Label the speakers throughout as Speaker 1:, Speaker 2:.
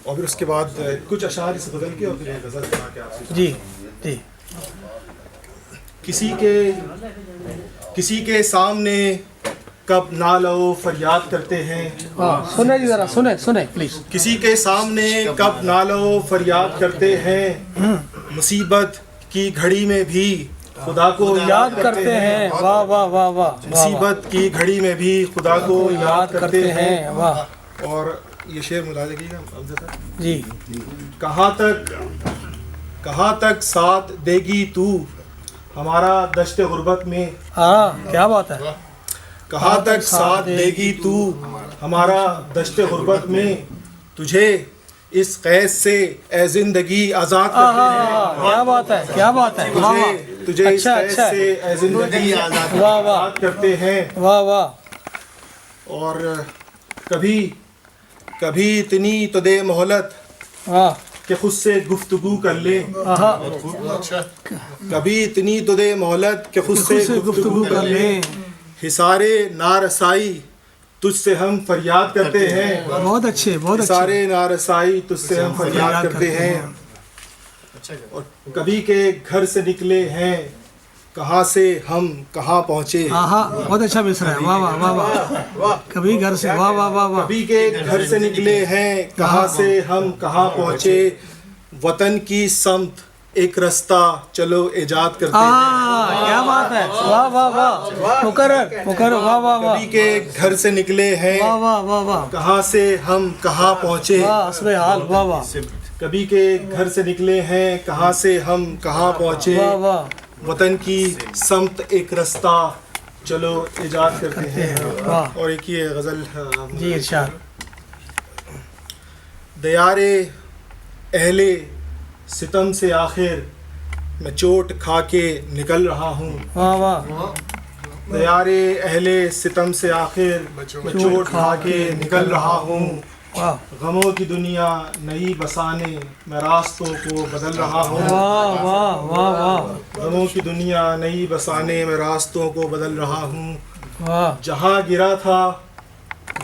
Speaker 1: اور پھر اس کے بعد کچھ اشعار اس غزل کے اور پھر ایک غزل سنا کے آپ سے.
Speaker 2: جی جی.
Speaker 1: کسی کے سامنے کب نالو فریاد کرتے ہیں.
Speaker 2: سنیں جی ذرا سنیں پلیز.
Speaker 1: کسی کے سامنے کب نالو فریاد کرتے ہیں. مصیبت کی گھڑی میں بھی خدا کو
Speaker 2: یاد کرتے ہیں. واہ واہ واہ واہ.
Speaker 1: مصیبت کی گھڑی میں بھی خدا کو یاد کرتے ہیں.
Speaker 2: واہ.
Speaker 1: اور یہ شعر ملاحظہ کیجیے گا
Speaker 2: جی.
Speaker 1: کہاں تک ساتھ دے گی تو ہمارا دشت غربت میں.
Speaker 2: ہاں کیا بات ہے.
Speaker 1: کہاں تک ساتھ دے گی تو ہمارا دشت غربت میں. تجھے اس قید سے اے زندگی آزاد کرتے ہیں.
Speaker 2: کیا بات ہے کیا بات ہے.
Speaker 1: تجھے اس قید سے اے زندگی آزاد کرتے ہیں.
Speaker 2: واہ واہ.
Speaker 1: اور کبھی اتنی تو دے مہلت کہ خود سے گفتگو کر لے. کبھی اتنی تو دے مہلت کہ خود سے گفتگو کر لے. حصارِ نارسائی تجھ سے ہم فریاد کرتے ہیں.
Speaker 2: بہت اچھے بہت اچھے.
Speaker 1: حصارِ نارسائی تجھ سے ہم فریاد کرتے ہیں. اور کبھی کے گھر سے نکلے ہیں کہاں سے ہم کہاں پہنچے.
Speaker 2: بہت اچھا مصرع ہے. واہ واہ واہ واہ. کبھی گھر سے. واہ واہ واہ واہ.
Speaker 1: کبھی کے گھر سے نکلے ہیں کہاں سے ہم کہاں پہنچے. وطن کی سمت ایک رستہ چلو ایجاد کرتے ہیں.
Speaker 2: کیا بات ہے. واہ واہ واہ. مکرر. واہ واہ واہ.
Speaker 1: کبھی کے گھر سے نکلے ہیں
Speaker 2: واہ واہ واہ واہ.
Speaker 1: کہاں سے ہم کہاں پہنچے.
Speaker 2: حسب حال. واہ واہ.
Speaker 1: کبھی کے گھر سے نکلے ہیں کہاں سے ہم کہاں پہنچے.
Speaker 2: واہ واہ.
Speaker 1: وطن کی سمت ایک رستہ چلو ایجاد کرتے ہیں. اور ایک یہ غزل
Speaker 2: جی ارشاد.
Speaker 1: دیارے اہل ستم سے آخر میں چوٹ کھا کے نکل رہا ہوں.
Speaker 2: واہ واہ.
Speaker 1: دیارے اہل ستم سے آخر میں چوٹ کھا کے نکل رہا ہوں. غموں کی دنیا نئی بسانے میں راستوں کو بدل رہا ہوں.
Speaker 2: واہ واہ واہ واہ.
Speaker 1: غموں کی دنیا نئی بسانے میں راستوں کو بدل رہا ہوں.
Speaker 2: واہ.
Speaker 1: جہاں گرا تھا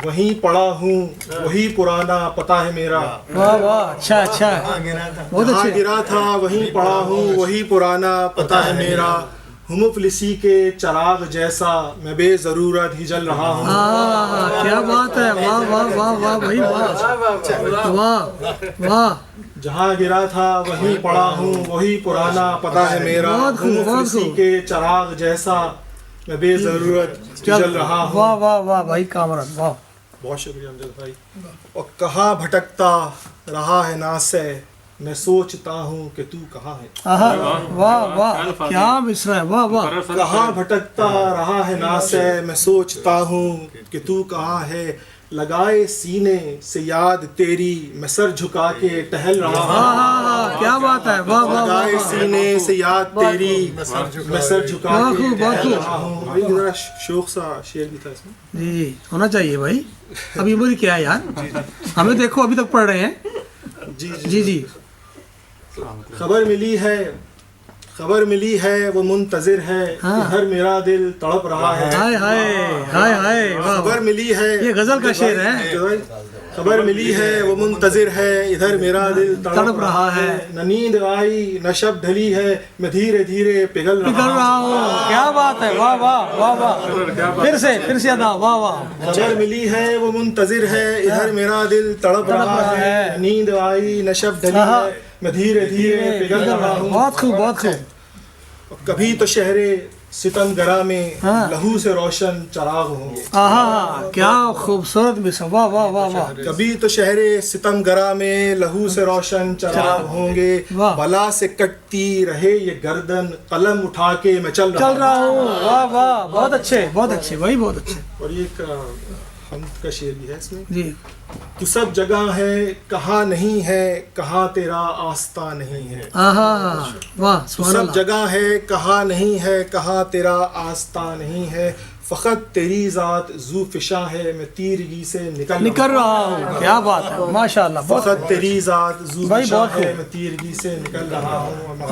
Speaker 1: وہیں پڑا ہوں وہی پرانا پتہ ہے میرا.
Speaker 2: واہ واہ. اچھا اچھا. بہت
Speaker 1: جہاں
Speaker 2: اچھے.
Speaker 1: گرا تھا وہیں پڑا ہوں وہی پرانا پتہ ہے میرا. ہم مفلسی کے چراغ جیسا میں بے ضرورت ہی جل رہا ہوں.
Speaker 2: کیا بات ہے. واہ واہ واہ واہ بھائی. واہ واہ واہ.
Speaker 1: جہاں گرا تھا وہیں پڑا ہوں وہی پرانا پتہ ہے میرا. ہم مفلسی کے چراغ جیسا میں بے ضرورت جل رہا ہوں.
Speaker 2: واہ واہ واہ بھائی کامران. واہ.
Speaker 1: بہت شکریہ امجد بھائی. اور کہاں بھٹکتا رہا ہے ناسے میں سوچتا ہوں کہ تو کہاں ہے.
Speaker 2: واہ واہ. کیا مصرع ہے. واہ واہ.
Speaker 1: کہاں بھٹکتا رہا ہے ناسے میں سوچتا ہوں کہ تو کہاں ہے. لگائے سینے سے یاد تیری میں سر جھکا کے ٹہل رہا ہوں.
Speaker 2: کیا بات ہے. واہ واہ.
Speaker 1: لگائے سینے سے یاد تیری میں سر جھکا کے ٹہل رہا ہوں. ذرا شوق سا شعر بھی تھا اس میں.
Speaker 2: جی جی ہونا چاہیے بھائی. ابھی مجھے کیا ہے یار. ہمیں دیکھو ابھی تک پڑھ رہے ہیں. جی جی.
Speaker 1: خبر ملی ہے وہ منتظر ہے ادھر میرا دل تڑپ رہا ہے.
Speaker 2: ہائے ہائے ہائے ہائے.
Speaker 1: خبر ملی ہے
Speaker 2: یہ غزل کا شعر ہے.
Speaker 1: خبر ملی ہے وہ منتظر ہے ادھر میرا دل تڑپ رہا ہے. نہ نیند آئی نہ شب ڈھلی ہے میں دھیرے دھیرے پگھل رہا
Speaker 2: ہوں. کیا بات ہے. واہ واہ واہ واہ. پھر سے ادا. واہ واہ.
Speaker 1: خبر ملی ہے وہ منتظر ہے ادھر میرا دل تڑپ رہا ہے. نیند آئی نہ شب ڈھلی ہے میں دھیرے دھیرے پگھل رہا ہوں.
Speaker 2: بہت خوب بہت خوب.
Speaker 1: کبھی تو شہر ستم گرا میں لہو سے روشن چراغ ہوں گے.
Speaker 2: کیا خوبصورت مصرع. واہ واہ واہ واہ.
Speaker 1: کبھی تو شہر ستم گرا میں لہو سے روشن چراغ ہوں گے. بلا سے کٹتی رہے یہ گردن قلم اٹھا کے میں چل رہا ہوں.
Speaker 2: واہ واہ. بہت اچھے بہت اچھے بھائی بہت اچھے.
Speaker 1: اور یہ ایک حمد کا شعر بھی ہے اس میں.
Speaker 2: جی.
Speaker 1: تو سب جگہ ہے کہاں نہیں ہے کہاں تیرا آستہ نہیں ہے.
Speaker 2: واہ.
Speaker 1: تو سب جگہ ہے کہاں نہیں ہے کہاں تیرا آستہ نہیں ہے. فقط تیری ذات ذو فشاں ہے میں تیرگی سے نکل رہا ہوں.
Speaker 2: کیا بات ہے. ماشاء اللہ.
Speaker 1: فقط تیری ذات ذو فشاں ہے میں تیرگی سے نکل رہا ہوں.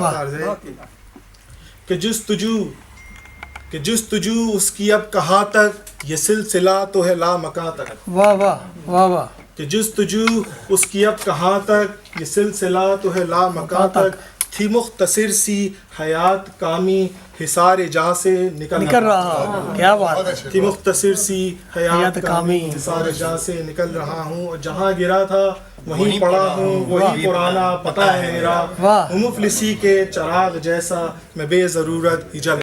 Speaker 1: کہ جستجو اس کی اب کہاں تک یہ سلسلہ تو ہے لا مکاں تک.
Speaker 2: واہ واہ واہ واہ.
Speaker 1: کہ جستجو اس کی اب کہاں تک، یہ سلسلہ تو ہے لا مکان تک، تھی مختصر سی حیات کامی، حصار جہاں سے نکل
Speaker 2: رہا. کیا بات ہے.
Speaker 1: تھی مختصر سی حیات کامی،
Speaker 2: کامی.
Speaker 1: حصار جہاں سے نکل رہا ہوں، اور جہاں گرا تھا وہیں پڑا ہوں، وہی پرانا پتہ ہے میرا،
Speaker 2: واہ.
Speaker 1: ہوں مفلسی کے چراغ جیسا میں بے ضرورت ہی جل